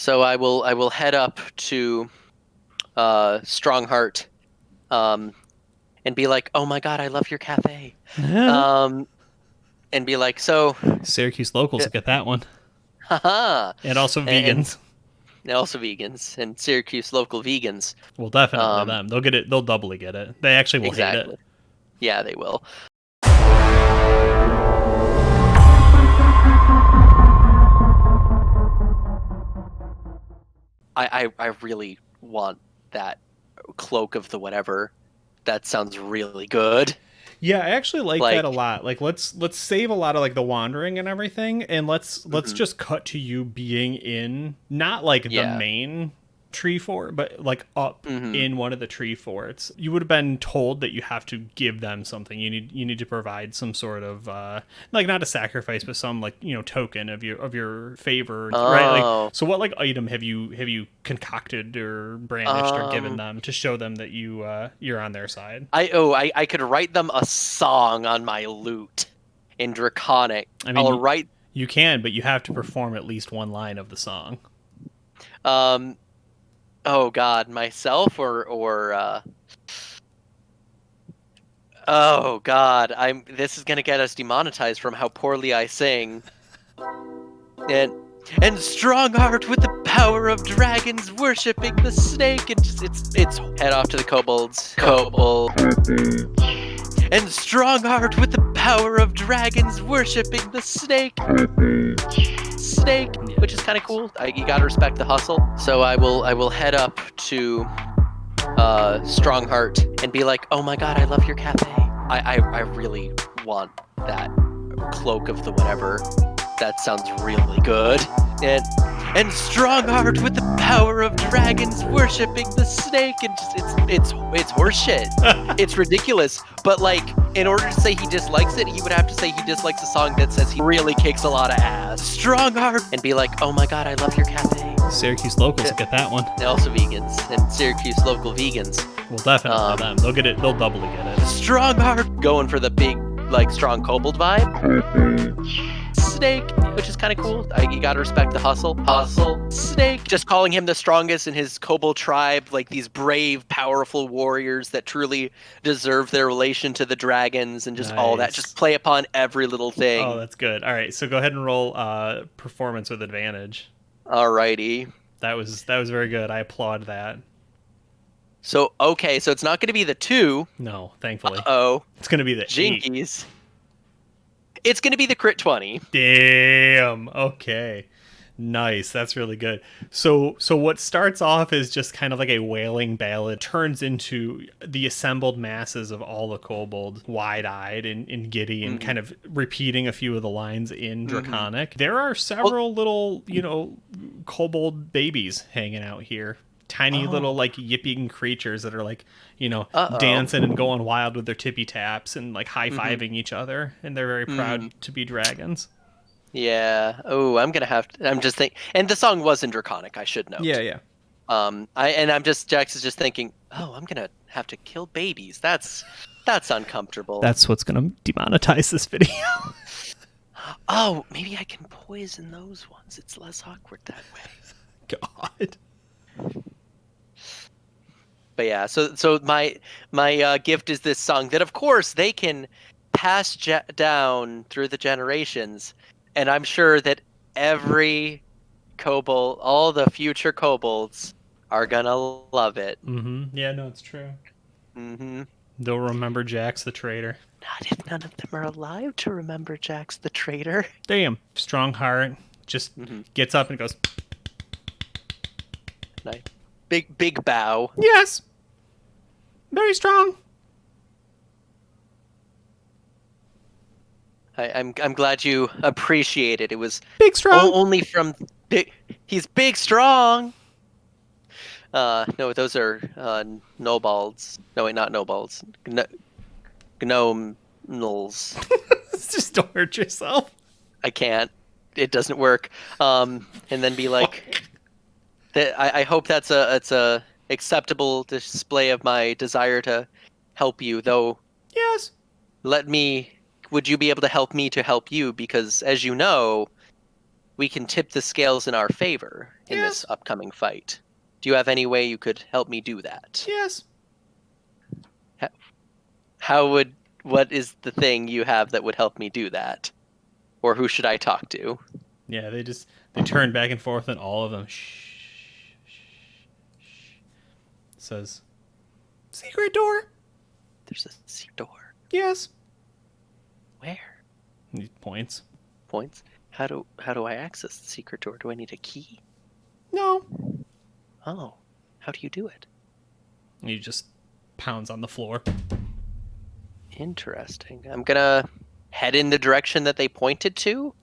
So I will head up to Strongheart, and be like, "Oh my God, I love your cafe," um, and be like, "So, Syracuse locals will get that one. haha," And also and vegans. also vegans and Syracuse local vegans. Well, definitely Um, them. They'll get it. They'll doubly get it. They actually will hate it. exactly. Yeah, they will. I really want that cloak of the whatever. That sounds really good. Yeah, I actually like that a Like, lot. Like let's save a lot of like the wandering and everything, and let's mhm, just cut to you being in not like the yeah. main tree fort, but like up Hmm. in one of the tree forts. You would have been told that you have to give them something. You need to provide some sort of like not a sacrifice, but some like token of your favor, right? Like Oh, so, what like item have you concocted or brandished or given um, them to show them that you're on their side? I could write them a song on my lute in Draconic. I I'll mean, write. you can, but you have to perform at least one line of the song. Um, oh God, myself or. Oh God, I'm. This is gonna get us demonetized from how poorly I sing. And strong heart with the power of dragons, worshipping the snake, and just it's head off to the kobolds. Kobold. And strong heart with the power of dragons, worshipping the snake. Snake, which is kind of cool. You gotta respect the hustle. So I will head up to Strongheart and be like, "Oh my God, I love your cafe. I really want that cloak of the whatever. That sounds really good." And Strongheart with the power of dragons, worshipping the snake, and just it's horseshit. It's ridiculous. But like, in order to say he dislikes it, he would have to say he dislikes a song that says he really kicks a lot of ass. Strongheart, and be like, "Oh my God, I love your cafe." Syracuse locals will get that one. And also vegans and Syracuse local vegans. Well, definitely them. They'll get it. They'll doubly get it. Strongheart, going for the big, like, strong kobold vibe. Snake, which is kind of cool. You gotta respect the hustle. Hustle. Snake, just calling him the strongest in his kobold tribe, like these brave, powerful warriors that truly deserve their relation to the dragons, and just all that. Nice. Just play upon every little thing. Oh, that's good. All right, so go ahead and roll performance with advantage. Alrighty. That was very good. I applaud that. So, okay, so it's not going to be the 2. No, thankfully, Oh, it's gonna be the 8. jinkies. It's going to be the crit 20. Damn. Okay. Nice. That's really good. So what starts off as just kind of like a wailing ballad turns into the assembled masses of all the kobolds, wide-eyed and giddy, and kind of repeating a few of the lines in Draconic. There are several little, kobold babies hanging out here. Tiny little like yipping creatures that are like dancing and going wild with their tippy taps and like high-fiving each other, and they're very proud to be dragons. Yeah. Oh, I'm gonna have to. I'm just thinking, and the song was in Draconic, I should note. Yeah. Jax is just thinking, oh, I'm gonna have to kill babies. That's uncomfortable. That's what's gonna demonetize this video. Oh, maybe I can poison those ones. It's less awkward that way. God. But yeah, so my gift is this song that, of course, they can pass down through the generations, and I'm sure that every kobold, all the future kobolds, are gonna love it. Mm-hmm. Yeah, no, it's true. Mm-hmm. They'll remember Jax the traitor. Not if none of them are alive to remember Jax the traitor. Damn. Strong heart. Just gets up and goes, Nice. Big bow. yes. Very strong. I'm glad you appreciate it. It was Big strong. only from big. He's big strong. No, those are nobalds. No, wait, not nobalds. Gnomels. Just don't hurt yourself. I can't. It doesn't work. And then be like, I hope it's a acceptable display of my desire to help you. Though, Yes. would you be able to help me to help you? Because, as you know, we can tip the scales in our favor in Yes. this upcoming fight. Do you have any way you could help me do that? Yes. What is the thing you have that would help me do that? Or who should I talk to? Yeah, they turn back and forth, and all of them says, "Secret door." There's a secret door. Yes. Where? He points. Points. How do I access the secret door? Do I need a key? No. Oh, how do you do it? He just pounds on the floor. Interesting. I'm gonna head in the direction that they pointed to,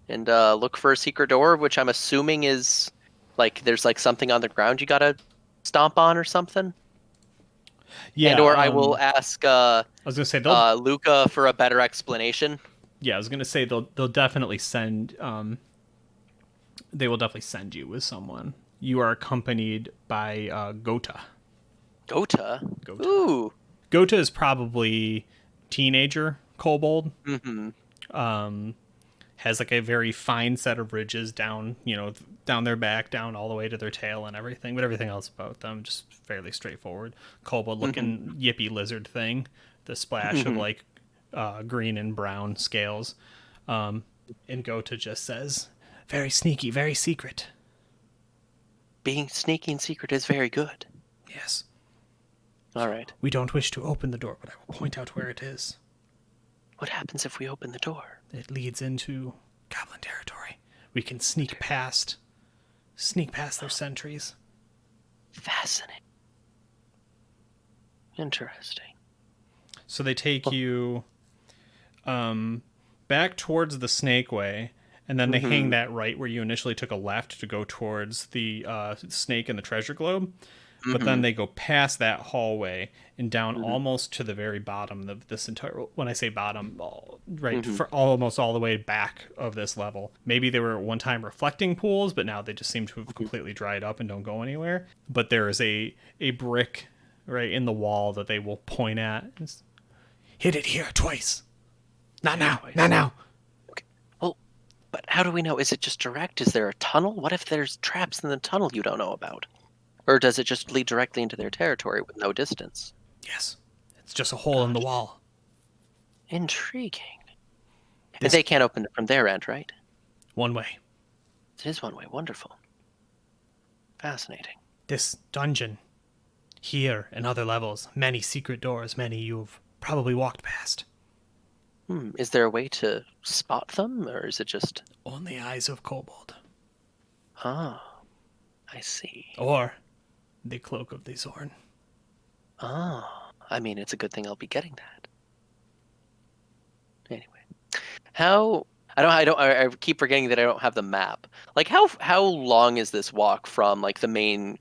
and look for a secret door, which I'm assuming is like there's like something on the ground you gotta stomp on or something. Yeah. And or I will ask I was gonna say Luca for a better explanation. Yeah, I was gonna say they'll definitely send. They will definitely send you with someone. You are accompanied by Gota. Gota? Gota. Ooh. Gota is probably teenager kobold. Mm-hmm. Has like a very fine set of ridges down their back, down all the way to their tail and everything. But everything else about them just fairly straightforward. Kobold-looking yippy lizard thing. The splash of like green and brown scales. And Gota just says, "Very sneaky, very secret." Being sneaky and secret is very good. Yes. All right. We don't wish to open the door, but I will point out where it is. What happens if we open the door? It leads into goblin territory. We can sneak past their sentries. Fascinating. Interesting. So they take you back towards the Snake Way, and then they hang that right where you initially took a left to go towards the snake and the treasure globe. But then they go past that hallway and down almost to the very bottom of this entire... When I say bottom, for almost all the way back of this level. Maybe they were at one time reflecting pools, but now they just seem to have completely dried up and don't go anywhere. But there is a brick right in the wall that they will point at. Hit it here twice. Not now. Not now. Okay. Well, but how do we know? Is it just direct? Is there a tunnel? What if there's traps in the tunnel you don't know about? Or does it just lead directly into their territory with no distance? Yes. It's just a hole in the wall. Intriguing. And they can't open it from their end, right? One way. It is one way. Wonderful. Fascinating. This dungeon, here and other levels, many secret doors, many you've probably walked past. Is there a way to spot them, or is it just... Only eyes of kobold. Oh, I see. Or the cloak of the Zorn. Oh, I mean, it's a good thing I'll be getting that. Anyway, I keep forgetting that I don't have the map. Like, how long is this walk from like the main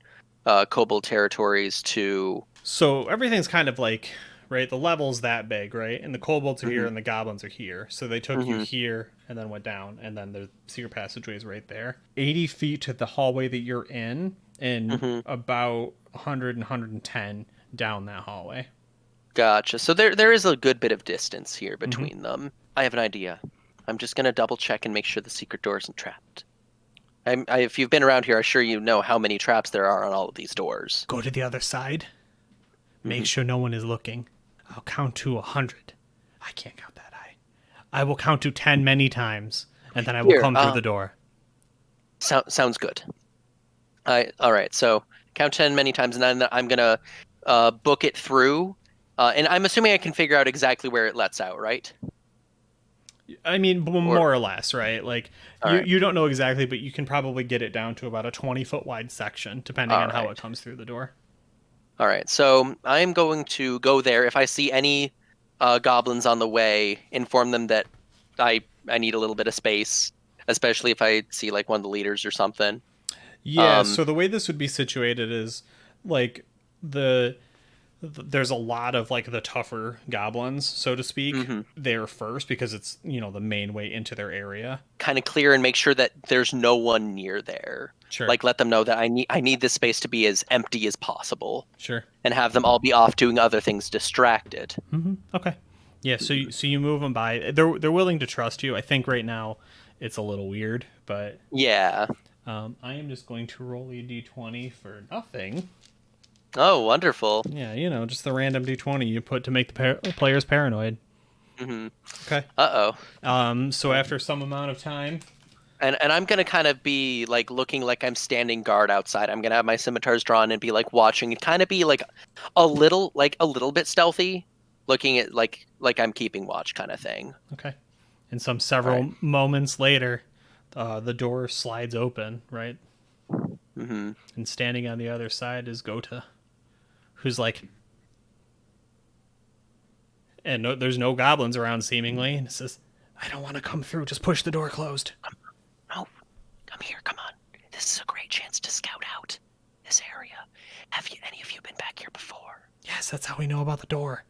kobold territories to? So everything's kind of like, right, the level's that big, right? And the kobolds are here and the goblins are here. So they took you here and then went down, and then the secret passageway is right there. 80 feet to the hallway that you're in, and about 100 and 110 down that hallway. Gotcha. So there is a good bit of distance here between them. I have an idea. I'm just going to double check and make sure the secret door isn't trapped. If you've been around here, I'm sure you know how many traps there are on all of these doors. Go to the other side. Make sure no one is looking. I'll count to 100. I can't count that high. I will count to 10 many times, and then I will come through the door. Sounds good. All right, so count 10 many times, and then I'm going to book it through. And I'm assuming I can figure out exactly where it lets out, right? I mean, more or less, right? Like, right. You don't know exactly, but you can probably get it down to about a 20-foot wide section, depending on how it comes through the door. All right, so I'm going to go there. If I see any goblins on the way, inform them that I need a little bit of space, especially if I see like one of the leaders or something. Yeah, so the way this would be situated is like there's a lot of like the tougher goblins, so to speak, there first, because it's, the main way into their area. Kind of clear and make sure that there's no one near there. Sure. Like let them know that I need this space to be as empty as possible. Sure. And have them all be off doing other things distracted. Okay. Yeah, so you move them by. They're willing to trust you. I think right now it's a little weird, but Yeah. I am just going to roll a d20 for nothing. Oh, wonderful. Yeah, just the random d20 you put to make the players paranoid. Mm-hmm. Okay. Uh-oh. So after some amount of time, And I'm gonna kind of be like looking like I'm standing guard outside. I'm gonna have my scimitars drawn and be like watching, and kind of be like a little bit stealthy, looking at like I'm keeping watch kind of thing. okay. And several moments later, the door slides open, right? Mm-hmm. And standing on the other side is Gota, who's like, and there's no goblins around seemingly, and it says, "I don't want to come through. Just push the door closed." No, come here. Come on. This is a great chance to scout out this area. Have any of you been back here before? Yes, that's how we know about the door.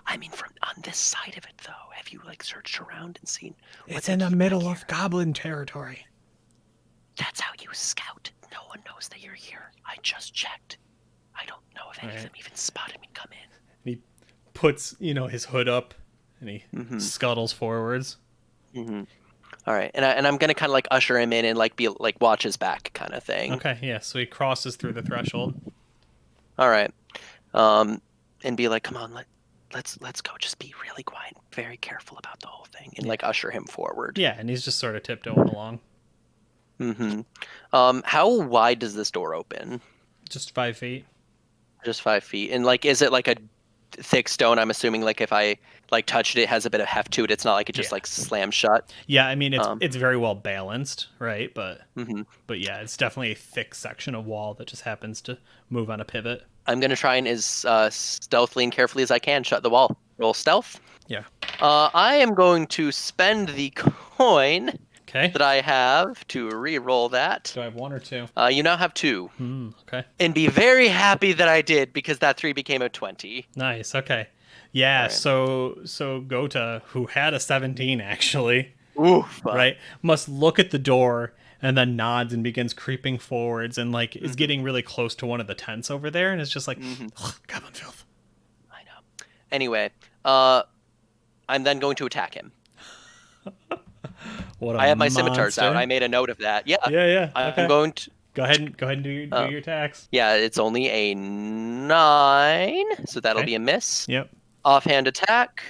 I mean, from on this side of it, though. Have you like searched around and seen? It's in the middle of goblin territory. That's how you scout. No one knows that you're here. I just checked. I don't know if any of them even spotted me come in. And he puts, his hood up, and he scuttles forwards. Mm-hmm. All right, and I'm gonna kind of like usher him in and like be like watch his back kind of thing. Okay, yeah. So he crosses through the threshold. All right, and be like, come on, let's go. Just be really quiet, and very careful about the whole thing, and like usher him forward. Yeah, and he's just sort of tiptoeing along. Mm-hmm. How wide does this door open? Just 5 feet. Just 5 feet, and like, is it like a thick stone? I'm assuming like if I like touched it, it has a bit of heft to it. It's not like it just like slams shut. Yeah, I mean it's very well balanced, right? But yeah, it's definitely a thick section of wall that just happens to move on a pivot. I'm gonna try and as stealthily and carefully as I can shut the wall. Roll stealth. Yeah. I am going to spend the coin that I have to re-roll that. Do I have 1 or 2? You now have 2. Okay. And be very happy that I did, because that 3 became a 20. Nice. Okay. Yeah. Right. So Gota, who had a 17 actually, right, must look at the door and then nods and begins creeping forwards and like is getting really close to one of the tents over there and is just like, goblin filth. I know. Anyway, I'm then going to attack him. I have my scimitars out. I made a note of that. Yeah. Yeah. Okay. I'm going to go ahead and do your attacks. Yeah, it's only a 9, so that'll be a miss. Yep. Offhand attack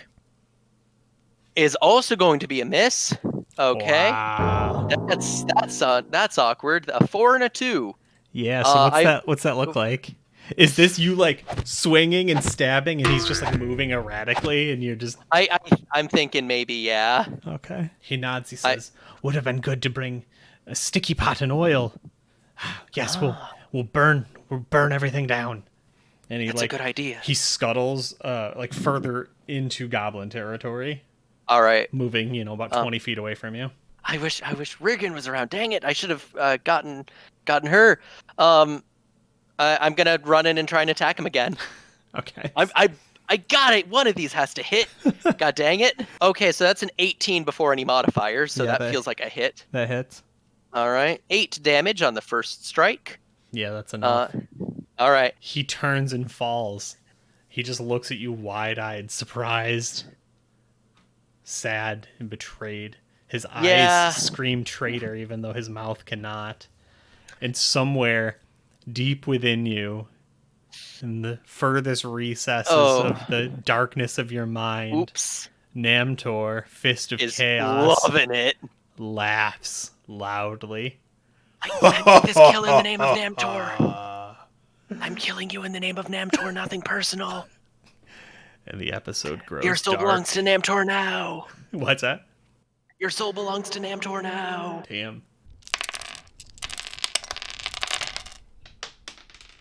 is also going to be a miss. Okay. Wow. That's awkward. A 4 and a 2. Yeah. So what's that look like? Is this you like swinging and stabbing, and he's just like moving erratically, and you're just? I'm thinking maybe, yeah. Okay. He nods. He says, "Would have been good to bring a sticky pot and oil. Yes, we'll burn everything down." And That's a good idea. He scuttles like further into goblin territory. All right. Moving, about 20 feet away from you. I wish Riergan was around. Dang it! I should have gotten her. I'm gonna run in and try and attack him again. Okay. I got it. One of these has to hit. God dang it. Okay, so that's an 18 before any modifiers, so that feels like a hit. That hits. All right. 8 damage on the first strike. Yeah, that's enough. All right. He turns and falls. He just looks at you wide-eyed, surprised, sad, and betrayed. His eyes scream traitor, even though his mouth cannot. And somewhere deep within you, in the furthest recesses of the darkness of your mind, Namtor, Fist of Chaos, loving it, laughs loudly. I make this kill in the name of Namtor. I'm killing you in the name of Namtor, nothing personal. And the episode grows Your soul dark. belongs to Namtor now. What's that? Your soul belongs to Namtor now. Damn.